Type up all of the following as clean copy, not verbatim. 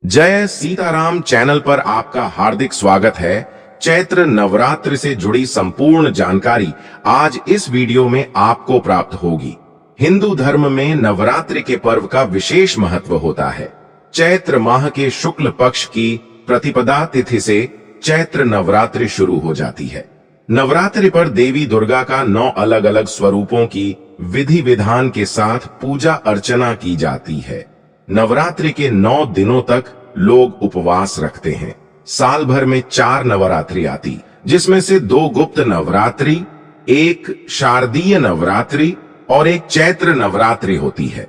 जय सीताराम चैनल पर आपका हार्दिक स्वागत है। चैत्र नवरात्र से जुड़ी संपूर्ण जानकारी आज इस वीडियो में आपको प्राप्त होगी। हिंदू धर्म में नवरात्रि के पर्व का विशेष महत्व होता है। चैत्र माह के शुक्ल पक्ष की प्रतिपदा तिथि से चैत्र नवरात्रि शुरू हो जाती है। नवरात्रि पर देवी दुर्गा का 9 अलग अलग स्वरूपों की विधि विधान के साथ पूजा अर्चना की जाती है। नवरात्रि के 9 दिनों तक लोग उपवास रखते हैं। साल भर में 4 नवरात्रि आती, जिसमें से 2 गुप्त नवरात्रि, 1 शारदीय नवरात्रि और 1 चैत्र नवरात्रि होती है।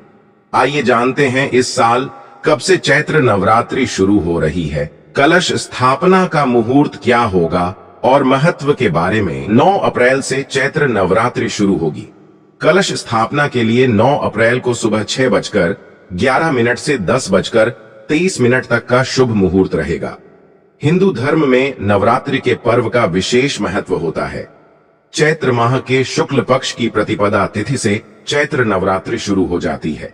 आइए जानते हैं इस साल कब से चैत्र नवरात्रि शुरू हो रही है, कलश स्थापना का मुहूर्त क्या होगा और महत्व के बारे में। 9 अप्रैल से चैत्र नवरात्रि शुरू होगी। कलश स्थापना के लिए 9 अप्रैल को सुबह 6:11 से 10:23 तक का शुभ मुहूर्त रहेगा। हिंदू धर्म में नवरात्रि के पर्व का विशेष महत्व होता है। चैत्र माह के शुक्ल पक्ष की प्रतिपदा तिथि से चैत्र नवरात्रि शुरू हो जाती है।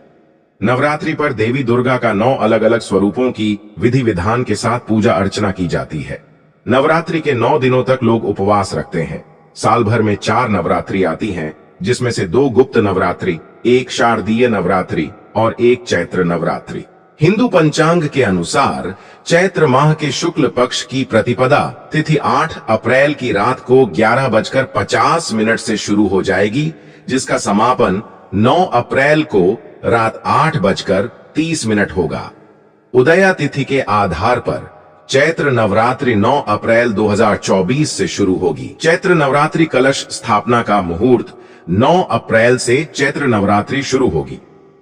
नवरात्रि पर देवी दुर्गा का 9 अलग अलग स्वरूपों की विधि विधान के साथ पूजा अर्चना की जाती है। नवरात्रि के 9 दिनों तक लोग उपवास रखते हैं। साल भर में 4 नवरात्रि आती हैं, जिसमें से 2 गुप्त नवरात्रि, 1 शारदीय नवरात्रि और 1 चैत्र नवरात्रि। हिंदू पंचांग के अनुसार चैत्र माह के शुक्ल पक्ष की प्रतिपदा तिथि 8 अप्रैल की रात को 11:50 से शुरू हो जाएगी, जिसका समापन 9 अप्रैल को रात 8:30 होगा। उदया तिथि के आधार पर चैत्र नवरात्रि 9 अप्रैल 2024 से शुरू होगी। चैत्र नवरात्रि कलश स्थापना का मुहूर्त 9 अप्रैल से चैत्र नवरात्रि शुरू होगी।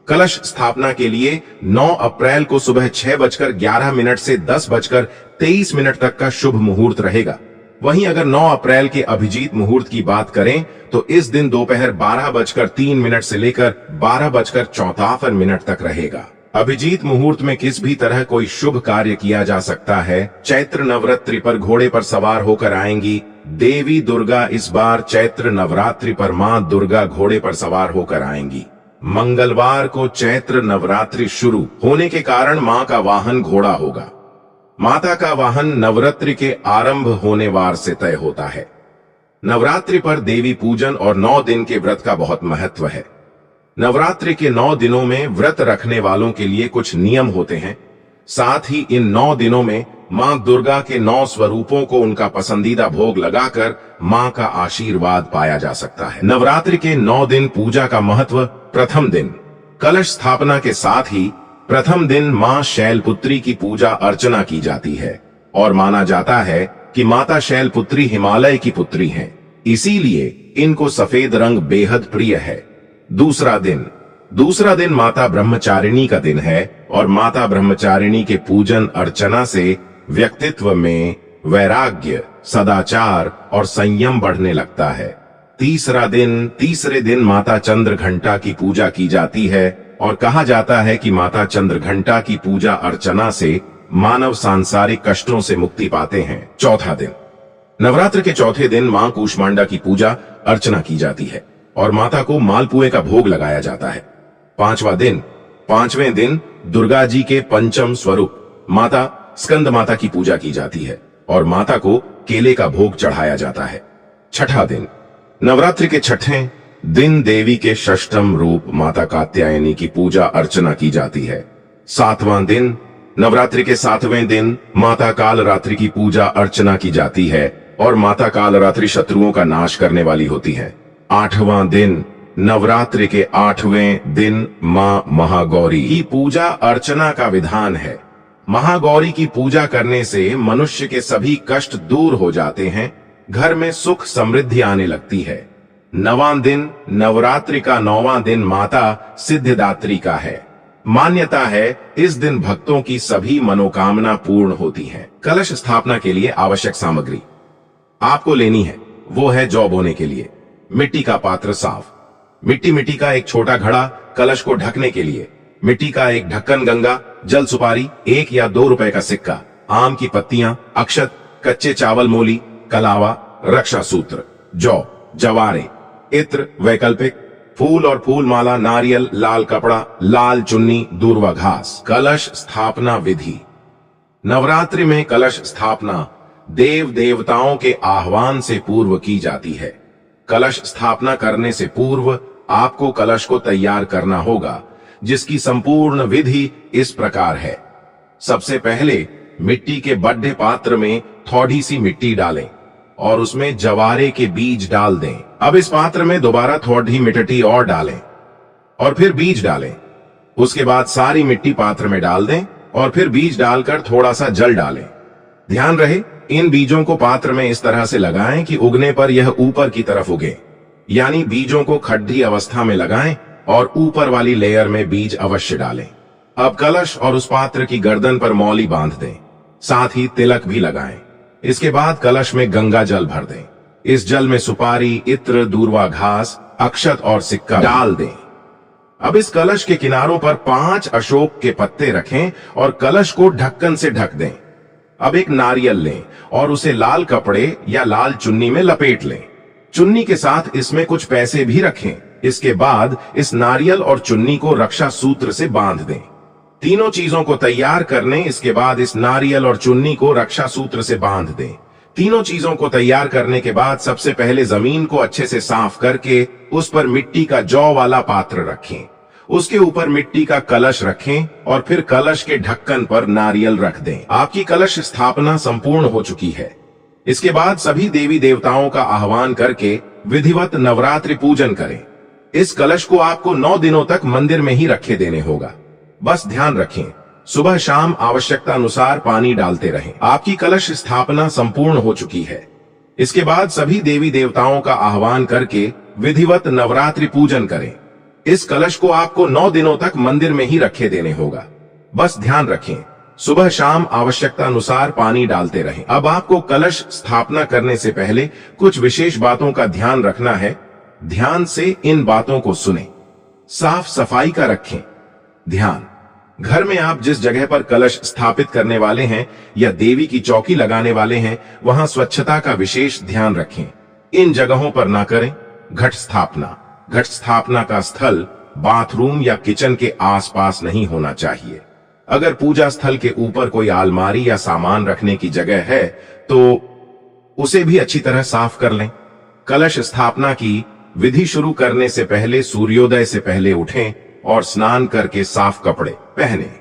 कलश स्थापना के लिए 9 अप्रैल को सुबह 6:11 से 10:23 तक का शुभ मुहूर्त रहेगा। वहीं अगर 9 अप्रैल के अभिजीत मुहूर्त की बात करें तो इस दिन दोपहर 12:03 से लेकर 12:54 तक रहेगा। अभिजीत मुहूर्त में किस भी तरह कोई शुभ कार्य किया जा सकता है। चैत्र नवरात्रि पर घोड़े पर सवार होकर आएंगी देवी दुर्गा। इस बार चैत्र नवरात्रि पर मां दुर्गा घोड़े पर सवार होकर आएंगी। मंगलवार को चैत्र नवरात्रि शुरू होने के कारण मां का वाहन घोड़ा होगा। माता का वाहन नवरात्रि के आरंभ होने वार से तय होता है। नवरात्रि पर देवी पूजन और 9 दिन के व्रत का बहुत महत्व है। नवरात्रि के 9 दिनों में व्रत रखने वालों के लिए कुछ नियम होते हैं। साथ ही इन 9 दिनों में मां दुर्गा के 9 स्वरूपों को उनका पसंदीदा भोग लगाकर मां का आशीर्वाद पाया जा सकता है। नवरात्रि के 9 दिन पूजा का महत्व। प्रथम दिन कलश स्थापना के साथ ही प्रथम दिन मां शैलपुत्री की पूजा अर्चना की जाती है और माना जाता है कि माता शैलपुत्री हिमालय की पुत्री हैं, इसीलिए इनको सफेद रंग बेहद प्रिय है। दूसरा दिन माता ब्रह्मचारिणी का दिन है और माता ब्रह्मचारिणी के पूजन अर्चना से व्यक्तित्व में वैराग्य, सदाचार और संयम बढ़ने लगता है। तीसरे दिन माता चंद्र घंटा की पूजा की जाती है और कहा जाता है कि माता चंद्र घंटा की पूजा अर्चना से मानव सांसारिक कष्टों से मुक्ति पाते हैं। चौथा दिन नवरात्र के चौथे दिन मां कूष्मांडा की पूजा अर्चना की जाती है और माता को मालपुए का भोग लगाया जाता है। पांचवें दिन दुर्गा जी के पंचम स्वरूप माता स्कंद माता की पूजा की जाती है और माता को केले का भोग चढ़ाया जाता है। छठा दिन नवरात्रि के छठे दिन देवी के षष्ठम रूप माता कात्यायनी की पूजा अर्चना की जाती है। 7वां दिन नवरात्रि के 7वें दिन माता कालरात्रि की पूजा अर्चना की जाती है और माता कालरात्रि शत्रुओं का नाश करने वाली होती है। 8वां दिन नवरात्रि के 8वें दिन मां महागौरी की पूजा अर्चना का विधान है। महागौरी की पूजा करने से मनुष्य के सभी कष्ट दूर हो जाते हैं, घर में सुख समृद्धि आने लगती है। 9वां दिन नवरात्रि का 9वां दिन माता सिद्धिदात्री का है। मान्यता है इस दिन भक्तों की सभी मनोकामना पूर्ण होती हैं। कलश स्थापना के लिए आवश्यक सामग्री आपको लेनी है, वो है जौ बोने के लिए मिट्टी का पात्र साफ, मिट्टी का एक छोटा घड़ा कलश को ढकने के लिए, मिट्टी का एक ढक्कन गंगा, जल सुपारी, 1 या 2 रुपए का सिक्का, आम की पत्तियां, अक्षत, कच्चे चावल मोली, कलावा, रक्षा सूत्र, जौ, जवारे, इत्र वैकल्पिक, फूल और फूल माला, नारियल, लाल कपड़ा, लाल चुन्नी, दूर्वा घास। कलश स्थापना विधि। नवरात्रि में कलश स्थापना देव देवताओं के आह्वान से पूर्व की जाती है। कलश स्थापना करने से पूर्व आपको कलश को तैयार करना होगा, जिसकी संपूर्ण विधि इस प्रकार है। सबसे पहले मिट्टी के बड्ढे पात्र में थोड़ी सी मिट्टी डालें और उसमें जवारे के बीज डाल दें। अब इस पात्र में दोबारा थोड़ी मिट्टी और डालें और फिर बीज डालें। उसके बाद सारी मिट्टी पात्र में डाल दें और फिर बीज डालकर थोड़ा सा जल डालें। ध्यान रहे, इन बीजों को पात्र में इस तरह से लगाएं कि उगने पर यह ऊपर की तरफ उगे, यानी बीजों को खड्डी अवस्था में लगाएं और ऊपर वाली लेयर में बीज अवश्य डालें। अब कलश और उस पात्र की गर्दन पर मौली बांध दें, साथ ही तिलक भी लगाएं। इसके बाद कलश में गंगा जल भर दें। इस जल में सुपारी, इत्र, दूर्वा घास, अक्षत और सिक्का डाल दें। अब इस कलश के किनारों पर 5 अशोक के पत्ते रखें और कलश को ढक्कन से ढक दें। अब एक नारियल लें और उसे लाल कपड़े या लाल चुन्नी में लपेट लें। चुन्नी के साथ इसमें कुछ पैसे भी रखें। इसके बाद इस नारियल और चुन्नी को रक्षा सूत्र से बांध दें। तीनों चीजों को तैयार करने इसके बाद इस नारियल और चुन्नी को रक्षा सूत्र से बांध दें। तीनों चीजों को तैयार करने के बाद सबसे पहले जमीन को अच्छे से साफ करके उस पर मिट्टी का जौ वाला पात्र रखें। उसके ऊपर मिट्टी का कलश रखें और फिर कलश के ढक्कन पर नारियल रख दें। आपकी कलश स्थापना संपूर्ण हो चुकी है। इसके बाद सभी देवी देवताओं का आह्वान करके विधिवत नवरात्रि पूजन करें। इस कलश को आपको 9 दिनों तक मंदिर में ही रखे देने होगा। बस ध्यान रखें, सुबह शाम आवश्यकता अनुसार पानी डालते रहें। आपकी कलश स्थापना संपूर्ण हो चुकी है। इसके बाद सभी देवी देवताओं का आह्वान करके विधिवत नवरात्रि पूजन करें। इस कलश को आपको 9 दिनों तक मंदिर में ही रखे देने होगा। बस ध्यान रखें, सुबह शाम आवश्यकता अनुसार पानी डालते रहें। अब आपको कलश स्थापना करने से पहले कुछ विशेष बातों का ध्यान रखना है। ध्यान से इन बातों को सुनें। साफ सफाई का रखें ध्यान। घर में आप जिस जगह पर कलश स्थापित करने वाले हैं या देवी की चौकी लगाने वाले हैं, वहां स्वच्छता का विशेष ध्यान रखें। इन जगहों पर ना करें घट स्थापना। घट स्थापना का स्थल बाथरूम या किचन के आसपास नहीं होना चाहिए। अगर पूजा स्थल के ऊपर कोई अलमारी या सामान रखने की जगह है तो उसे भी अच्छी तरह साफ कर लें। कलश स्थापना की विधि शुरू करने से पहले सूर्योदय से पहले उठें और स्नान करके साफ कपड़े पहनें।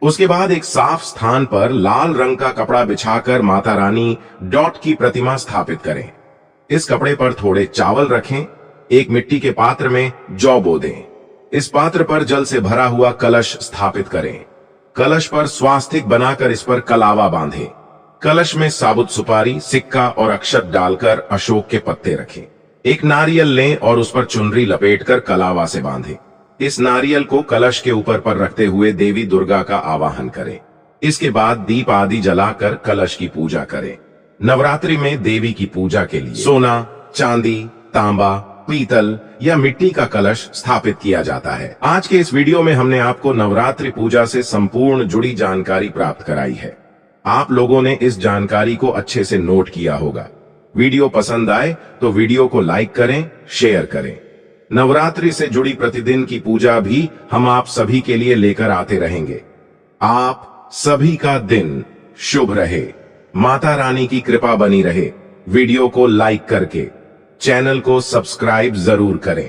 उसके बाद एक साफ स्थान पर लाल रंग का कपड़ा बिछाकर माता रानी डॉट की प्रतिमा स्थापित करें। इस कपड़े पर थोड़े चावल रखें। एक मिट्टी के पात्र में जौ बो दें। इस पात्र पर जल से भरा हुआ कलश स्थापित करें। कलश पर स्वास्तिक बनाकर इस पर कलावा बांधें। कलश में साबुत सुपारी, सिक्का और अक्षत डालकर अशोक के पत्ते रखें। एक नारियल लें और उस पर चुनरी लपेटकर कलावा से बांधें। इस नारियल को कलश के ऊपर पर रखते हुए देवी दुर्गा का आवाहन करें। इसके बाद दीप आदि जलाकर कलश की पूजा करें। नवरात्रि में देवी की पूजा के लिए सोना, चांदी, तांबा, पीतल या मिट्टी का कलश स्थापित किया जाता है। आज के इस वीडियो में हमने आपको नवरात्रि पूजा से संपूर्ण जुड़ी जानकारी प्राप्त कराई है। आप लोगों ने इस जानकारी को अच्छे से नोट किया होगा। वीडियो पसंद आए तो वीडियो को लाइक करें, शेयर करें। नवरात्रि से जुड़ी प्रतिदिन की पूजा भी हम आप सभी के लिए लेकर आते रहेंगे। आप सभी का दिन शुभ रहे। माता रानी की कृपा बनी रहे। वीडियो को लाइक करके चैनल को सब्सक्राइब जरूर करें।